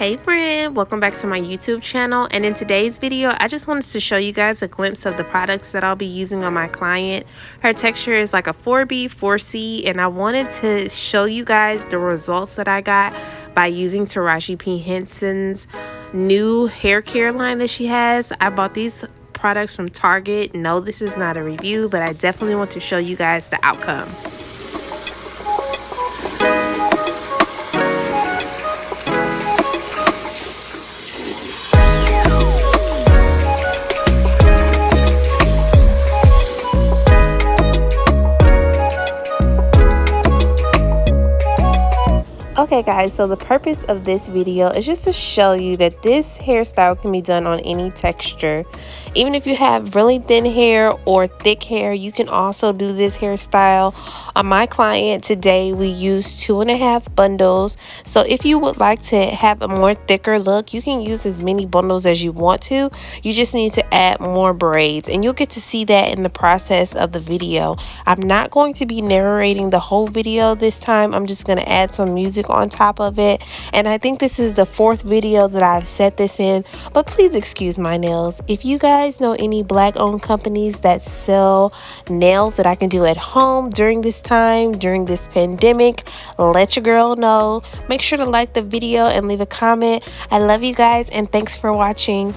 Hey friend, welcome back to my YouTube channel, and in today's video I just wanted to show you guys a glimpse of the products that I'll be using on my client. Her texture is like a 4B, 4C, and I wanted to show you guys the results that I got by using Taraji P. Henson's new hair care line that she has. I bought these products from Target. No, this is not a review, but I definitely want to show you guys the outcome. Okay guys, so the purpose of this video is just to show you that this hairstyle can be done on any texture. Even if you have really thin hair or thick hair, you can also do this hairstyle. On my client today, we used 2.5 bundles. So if you would like to have a more thicker look, you can use as many bundles as you want to. You just need to add more braids, and you'll get to see that in the process of the video. I'm not going to be narrating the whole video this time. I'm just going to add some music on top of it, and I think this is the 4th video that I've set this in, but please excuse my nails. If you guys know any black owned companies that sell nails that I can do at home during this time, during this pandemic, let your girl know. Make sure to like the video and leave a comment. I love you guys, and thanks for watching.